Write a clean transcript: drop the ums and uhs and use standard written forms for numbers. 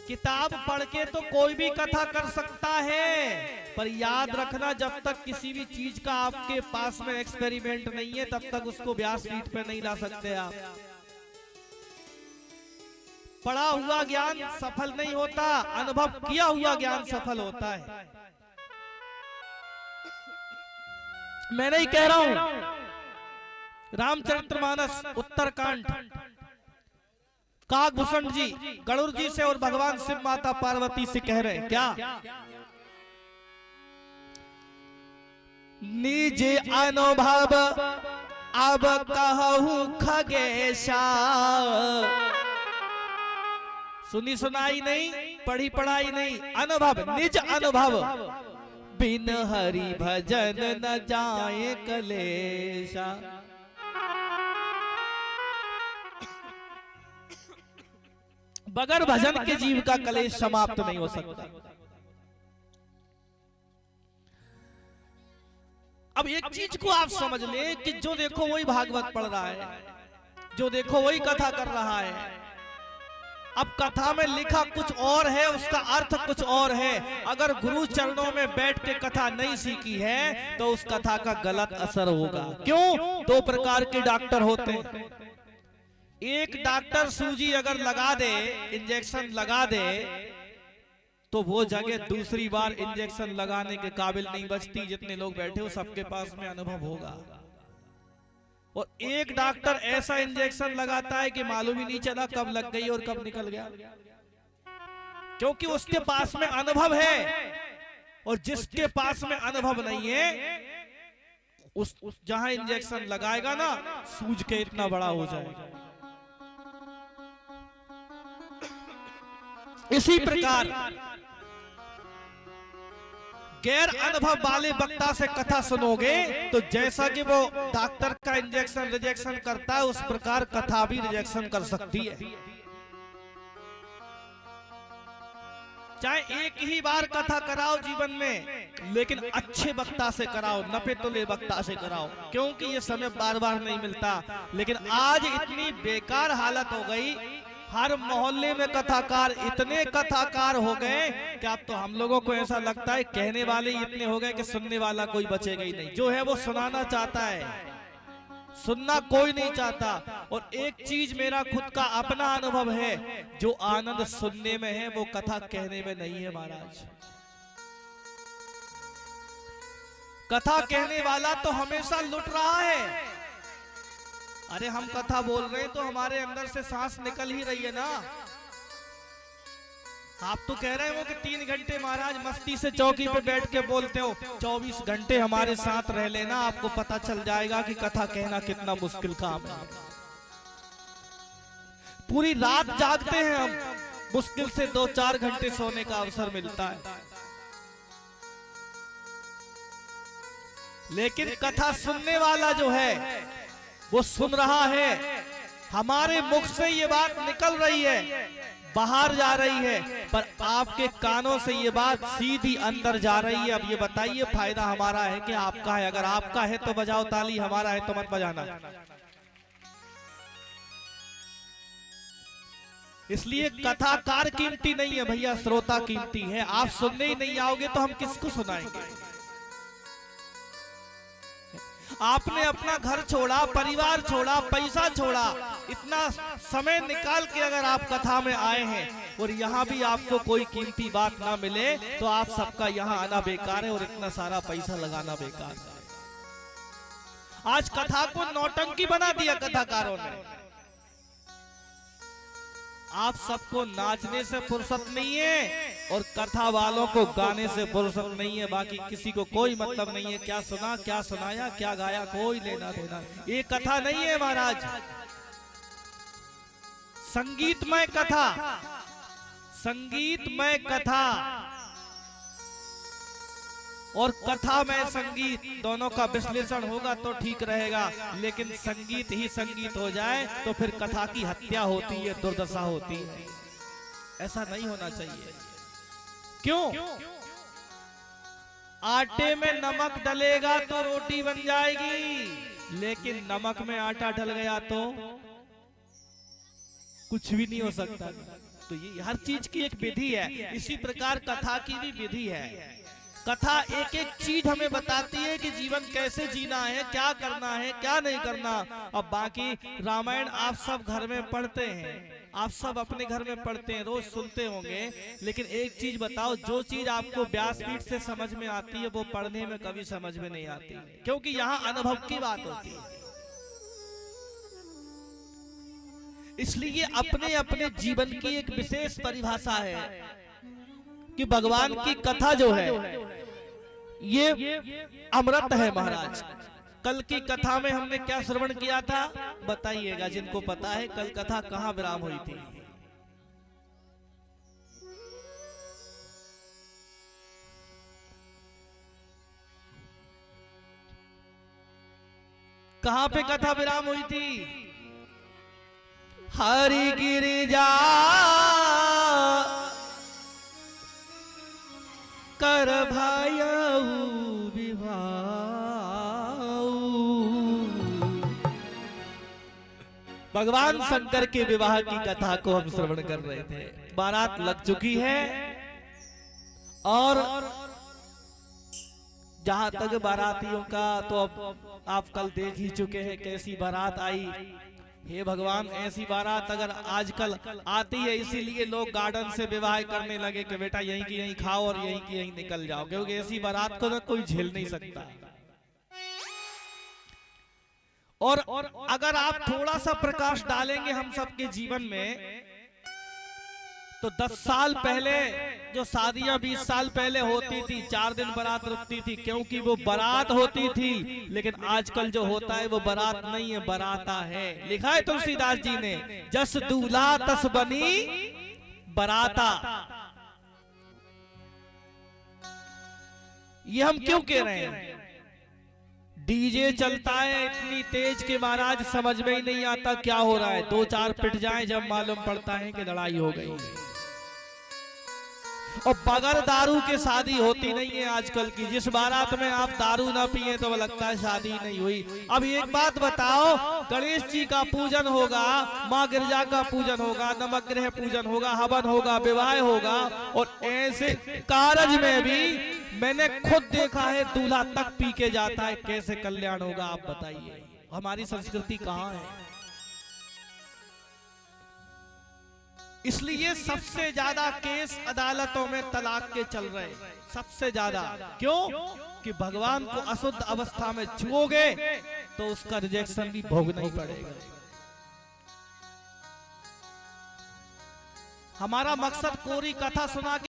किताब पढ़ के तो कोई भी कथा कर सकता है, पर याद रखना जब तक किसी भी चीज का आपके पास में एक्सपेरिमेंट नहीं है तब तक उसको व्यासपीठ पे नहीं ला सकते आप। पढ़ा हुआ ज्ञान सफल नहीं होता, अनुभव किया हुआ ज्ञान सफल होता है। मैं नहीं कह रहा हूं, रामचरितमानस उत्तरकांड काकभूषण जी गरुड़ जी से और भगवान शिव माता पार्वती से कह रहे हैं क्या, निज अनुभव अब कहूं खगेशा। सुनी सुनाई नहीं, पढ़ी पढ़ाई नहीं, अनुभव, निज अनुभव। बिन हरि भजन न जाए कलेशा। बगैर भजन के जीव का कलेश समाप्त नहीं हो सकता। अब एक चीज को आप समझ ले कि जो देखो वही भागवत पढ़ रहा है, जो देखो वही कथा कर रहा है। अब कथा में लिखा कुछ और है, उसका अर्थ कुछ और है। अगर गुरु चरणों में बैठ के कथा नहीं सीखी है तो उस कथा का गलत असर होगा। क्यों? दो प्रकार के डॉक्टर होते हैं। एक डॉक्टर सूजी अगर लगा दे, इंजेक्शन लगा दे, तो वो जगह दूसरी बार इंजेक्शन लगाने के काबिल नहीं बचती। जितने लोग बैठे हो सबके पास में अनुभव होगा। और एक डॉक्टर ऐसा इंजेक्शन लगाता है कि मालूम ही नहीं चला कब लग गई और कब निकल गया, क्योंकि उसके पास में अनुभव है। और जिसके पास में अनुभव नहीं है उस जहां इंजेक्शन लगाएगा ना, सूज के इतना बड़ा हो जाएगा। इसी प्रकार गैर अनुभव वाले वक्ता से कथा सुनोगे तो जैसा कि वो डॉक्टर का इंजेक्शन रिजेक्शन करता है, उस प्रकार कथा भी रिजेक्शन कर सकती है। चाहे एक ही बार कथा कराओ जीवन में, लेकिन अच्छे वक्ता से कराओ, नपे तुले वक्ता से कराओ, क्योंकि ये समय बार बार नहीं मिलता। लेकिन आज इतनी बेकार हालत हो गई, हर मोहल्ले में कथाकार, इतने कथाकार हो गए कि अब तो हम लोगों को ऐसा लगता है कहने वाले इतने हो गए कि सुनने वाला कोई बचेगा ही नहीं। जो है वो सुनाना चाहता है, सुनना कोई नहीं चाहता। और एक चीज मेरा खुद का अपना अनुभव है, जो आनंद सुनने में है वो कथा कहने में नहीं है महाराज। कथा कहने वाला तो हमेशा लुट रहा है। अरे हम कथा बोल रहे हैं तो हमारे अंदर से सांस निकल ही रही है ना। आप तो कह रहे हो कि 3 घंटे महाराज मस्ती से चौकी पे बैठ के बोलते हो, 24 घंटे हमारे साथ रह लेना, आपको पता चल जाएगा कि कथा कहना कितना मुश्किल काम है। पूरी रात जागते हैं हम, मुश्किल से 2-4 घंटे सोने का अवसर मिलता है। लेकिन कथा सुनने वाला जो है वो सुन रहा है, हमारे मुख से ये बात निकल रही है, बाहर जा रही है, पर आपके कानों से ये बात सीधी अंदर जा रही है। अब ये बताइए फायदा हमारा है कि आपका है? अगर आपका है तो बजाओ ताली, हमारा है तो मत बजाना। इसलिए कथाकार कीमती नहीं है भैया, श्रोता कीमती है। आप सुनने ही नहीं आओगे तो हम किसको सुनाएंगे? आपने अपना घर छोड़ा, परिवार छोड़ा, पैसा छोड़ा, इतना समय निकाल के अगर आप कथा में आए हैं और यहाँ भी आपको कोई कीमती बात ना मिले तो आप सबका यहाँ आना बेकार है और इतना सारा पैसा लगाना बेकार है। आज कथा को नौटंकी बना दिया कथाकारों ने। आप सबको नाचने से फुर्सत नहीं है और कथा वालों को गाने से फुर्सत नहीं है। बाकी किसी को कोई मतलब नहीं है, क्या सुना, क्या सुनाया, क्या गाया, कोई लेना देना। ये कथा नहीं है महाराज, संगीतमय कथा, संगीतमय कथा और कथा में संगीत दोनों का विश्लेषण होगा तो ठीक रहेगा। लेकिन संगीत ही संगीत हो जाए तो फिर कथा की हत्या होती है, दुर्दशा होती है। ऐसा नहीं होना चाहिए। क्यों? आटे में नमक डलेगा तो रोटी बन जाएगी, लेकिन नमक में आटा डल गया तो कुछ भी नहीं हो सकता। तो ये हर चीज की एक विधि है, इसी प्रकार कथा की भी विधि है। कथा एक एक चीज हमें बताती है कि जीवन कैसे जीना है, क्या करना है, क्या नहीं करना। अब बाकी रामायण आप सब घर में पढ़ते हैं, आप सब अपने घर में पढ़ते हैं, रोज सुनते होंगे, लेकिन एक चीज बताओ, जो चीज आपको व्यासपीठ से समझ में आती है वो पढ़ने में कभी समझ में नहीं आती, क्योंकि यहाँ अनुभव की बात होती है। इसलिए अपने अपने जीवन की एक विशेष परिभाषा है कि भगवान की कथा जो है ये अमृत है महाराज। कल की कथा में हमने क्या श्रवण किया था बताइएगा, जिनको पता है कल कथा कहाँ विराम हुई थी। कहाँ पे कथा विराम हुई थी? हरि गिरिजा कर भायऊ विवाह। भगवान शंकर के विवाह की कथा को हम श्रवण कर रहे थे। बारात लग चुकी है और जहां तक बारातियों का तो अब आप कल देख ही चुके हैं कैसी बारात आई। हे भगवान, ऐसी बारात अगर आजकल आती है इसीलिए लोग गार्डन से विवाह करने लगे कि बेटा यहीं की यहीं खाओ और यहीं की यहीं निकल जाओ, क्योंकि ऐसी बारात को ना कोई झेल नहीं सकता। और अगर आप थोड़ा सा प्रकाश डालेंगे हम सबके जीवन में, तो 10 साल पहले जो शादियां 20 साल पहले होती थी 4 दिन बारात रुकती थी, क्योंकि वो बारात होती थी। लेकिन आजकल जो होता है वो बारात नहीं है, बराता है। लिखा है तुलसीदास जी ने, जस दूल्हा तस बनी बराता। ये हम क्यों कह रहे हैं? डीजे चलता है इतनी तेज के महाराज समझ में ही नहीं आता क्या हो रहा है। 2-4 पिट जाए जब मालूम पड़ता है कि लड़ाई हो गई। और बगैर दारू के शादी होती नहीं है आजकल की। जिस बारात में आप दारू ना पिए तो वो लगता है शादी नहीं हुई। अब एक बात बताओ, गणेश जी का पूजन होगा, माँ गिरजा का पूजन होगा, नवग्रह पूजन होगा, हवन होगा, विवाह होगा, और ऐसे कारज में भी मैंने खुद देखा है दूल्हा तक पी के जाता है। कैसे कल्याण होगा आप बताइए? हमारी संस्कृति कहाँ है? इसलिए सबसे ज्यादा केस अदालतों में तलाक के चल रहे, सबसे ज्यादा। क्यों? कि भगवान को अशुद्ध अवस्था में छुओगे तो उसका रिजेक्शन भी भोगना ही पड़ेगा। हमारा मकसद कोरी कथा सुना के